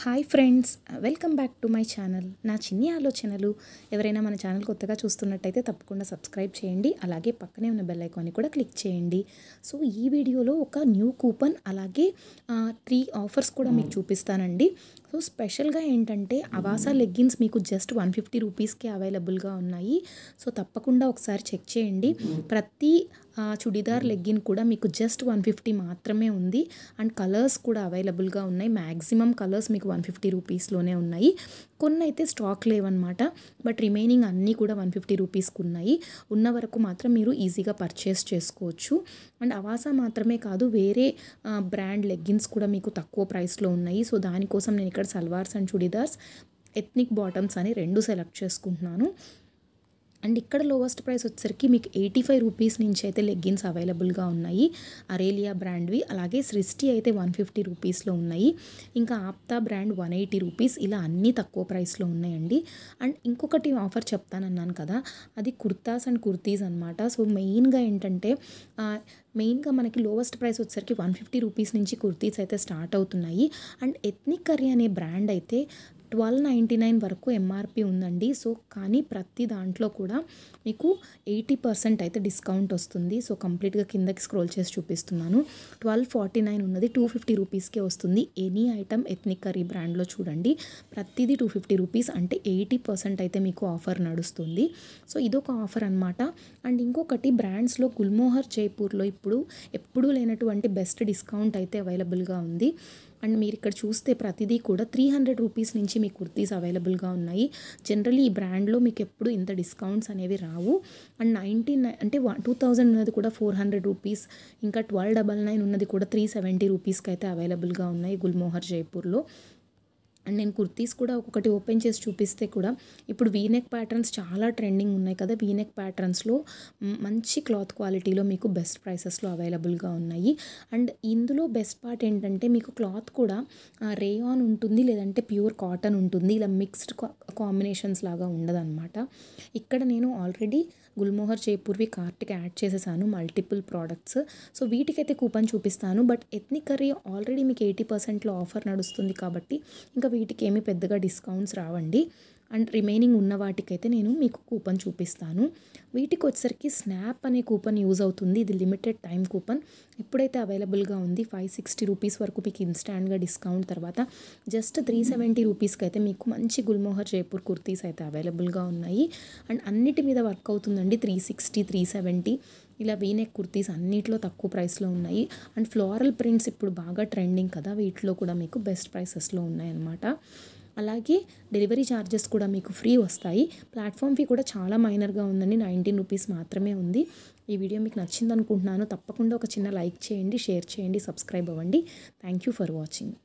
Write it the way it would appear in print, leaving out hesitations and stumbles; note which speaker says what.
Speaker 1: Hi friends, welcome back to my channel. నా చిన్ని ఆలోచనలు. ఎవరైనా మన ఛానల్ కొత్తగా చూస్తున్నట్టయితే తప్పకుండా సబ్స్క్రైబ్ చేయండి. అలాగే పక్కనే ఉన్న బెల్ ఐకాన్ని కూడా క్లిక్ చేయండి. సో ఈ వీడియోలో ఒక న్యూ కూపన్ అలాగే 3 ఆఫర్స్ కూడా మీకు చూపిస్తానండి. సో స్పెషల్గా ఏంటంటే అవాసా లెగ్గిన్స్ మీకు జస్ట్ 150 రూపీస్కి అవైలబుల్గా ఉన్నాయి. సో తప్పకుండా ఒకసారి చెక్ చేయండి. ప్రతి చుడిదార్ లెగ్గిన్ కూడా మీకు జస్ట్ 150 మాత్రమే ఉంది. అండ్ కలర్స్ కూడా అవైలబుల్గా ఉన్నాయి. మ్యాక్సిమం కలర్స్ మీకు 150 రూపీస్లోనే ఉన్నాయి. కొన్ని అయితే స్టాక్ లేవన్నమాట. బట్ రిమైనింగ్ అన్నీ కూడా 150 రూపీస్కి ఉన్నాయి. ఉన్న వరకు మాత్రం మీరు ఈజీగా పర్చేస్ చేసుకోవచ్చు. అండ్ అవాసా మాత్రమే కాదు, వేరే బ్రాండ్ లెగ్గిన్స్ కూడా మీకు తక్కువ ప్రైస్లో ఉన్నాయి. సో దానికోసం నేను ఇక్కడ salwars and churidars, ethnic bottoms అని 2 సెలెక్ట్ చేసుకుంటున్నాను. అండ్ ఇక్కడ లోవెస్ట్ ప్రైస్ వచ్చేసరికి మీకు 85 రూపీస్ నుంచి అయితే లెగ్గిన్స్ అవైలబుల్గా ఉన్నాయి. అరేలియా బ్రాండ్వి. అలాగే సృష్టి అయితే 150 రూపీస్లో ఉన్నాయి. ఇంకా ఆప్తా బ్రాండ్ 180 రూపీస్. ఇలా అన్నీ తక్కువ ప్రైస్లో ఉన్నాయండి. అండ్ ఇంకొకటి ఆఫర్ చెప్తానన్నాను కదా, అది కుర్తాస్ అండ్ కుర్తీస్ అనమాట. సో మెయిన్గా ఏంటంటే మెయిన్గా మనకి లోవెస్ట్ ప్రైస్ వచ్చేసరికి 150 రూపీస్ నుంచి కుర్తీస్ అయితే స్టార్ట్ అవుతున్నాయి. అండ్ ఎథ్నిక్ కర్రీ అనే బ్రాండ్ అయితే 1299 వరకు ఎంఆర్పి ఉందండి. సో కానీ ప్రతి దాంట్లో కూడా మీకు 80% అయితే డిస్కౌంట్ వస్తుంది. సో కంప్లీట్గా కిందకి స్క్రోల్ చేసి చూపిస్తున్నాను. 1249 ఉన్నది 250 రూపీస్కే వస్తుంది. ఎనీ ఐటమ్ ఎథ్నిక్ కర్రీ బ్రాండ్లో చూడండి, ప్రతిదీ 250 రూపీస్, అంటే 80% అయితే మీకు ఆఫర్ నడుస్తుంది. సో ఇదొక ఆఫర్ అనమాట. అండ్ ఇంకొకటి బ్రాండ్స్లో గుల్మోహర్ జైపూర్లో ఎప్పుడూ లేనటువంటి బెస్ట్ డిస్కౌంట్ అయితే అవైలబుల్గా ఉంది. అండ్ మీరు ఇక్కడ చూస్తే ప్రతిదీ కూడా 300 రూపీస్ నుంచి మీకు కుర్తీస్ అవైలబుల్గా ఉన్నాయి. జనరల్లీ ఈ బ్రాండ్లో మీకు ఎప్పుడు ఇంత డిస్కౌంట్స్ అనేవి రావు. అండ్ 99 అంటే 2000 ఉన్నది కూడా 400 రూపీస్, ఇంకా 1299 ఉన్నది కూడా 370 రూపీస్కి అయితే అవైలబుల్గా ఉన్నాయి గుల్మోహర్ జైపూర్లో. అండ్ నేను కుర్తీస్ కూడా ఒక్కొక్కటి ఓపెన్ చేసి చూపిస్తే కూడా, ఇప్పుడు వీనెక్ ప్యాటర్న్స్ చాలా ట్రెండింగ్ ఉన్నాయి కదా, వీనెక్ ప్యాటర్న్స్లో మంచి క్లాత్ క్వాలిటీలో మీకు బెస్ట్ ప్రైసెస్లో అవైలబుల్గా ఉన్నాయి. అండ్ ఇందులో బెస్ట్ పార్ట్ ఏంటంటే మీకు క్లాత్ కూడా రేయాన్ ఉంటుంది, లేదంటే ప్యూర్ కాటన్ ఉంటుంది. ఇలా మిక్స్డ్ కాంబినేషన్స్ లాగా ఉండదన్నమాట. ఇక్కడ నేను ఆల్రెడీ గుల్మోహర్ జైపూర్వి కార్ట్కి యాడ్ చేసేసాను మల్టిపుల్ ప్రోడక్ట్స్. సో వీటికైతే కూపన్ చూపిస్తాను. బట్ ఎథ్నిక్ కర్రీ ఆల్రెడీ మీకు 80%లో ఆఫర్ నడుస్తుంది కాబట్టి ఇంకా వీటికి ఏమీ పెద్దగా డిస్కౌంట్స్ రావండి. అండ్ రిమైనింగ్ ఉన్న వాటికైతే నేను మీకు కూపన్ చూపిస్తాను. వీటికి వచ్చేసరికి స్నాప్ అనే కూపన్ యూజ్ అవుతుంది. ఇది లిమిటెడ్ టైం కూపన్. ఇప్పుడైతే అవైలబుల్గా ఉంది. 560 రూపీస్ వరకు మీకు ఇన్స్టాంట్గా డిస్కౌంట్ తర్వాత జస్ట్ 370 రూపీస్కి అయితే మీకు మంచి గుల్మోహర్ జైపూర్ కుర్తీస్ అయితే అవైలబుల్గా ఉన్నాయి. అండ్ అన్నిటి మీద వర్క్ అవుతుందండి. 360, 370 ఇలా వీనెక్ కుర్తీస్ అన్నిట్లో తక్కువ ప్రైస్లో ఉన్నాయి. అండ్ ఫ్లోరల్ ప్రింట్స్ ఇప్పుడు బాగా ట్రెండింగ్ కదా, వీటిలో కూడా మీకు బెస్ట్ ప్రైసెస్లో ఉన్నాయన్నమాట. అలాగే డెలివరీ ఛార్జెస్ కూడా మీకు ఫ్రీ వస్తాయి. ప్లాట్ఫామ్ ఫీ కూడా చాలా మైనర్గా ఉందండి, 19 రూపీస్ మాత్రమే ఉంది. ఈ వీడియో మీకు నచ్చింది అనుకుంటున్నాను. తప్పకుండా ఒక చిన్న లైక్ చేయండి, షేర్ చేయండి, సబ్స్క్రైబ్ అవ్వండి. Thank you for watching.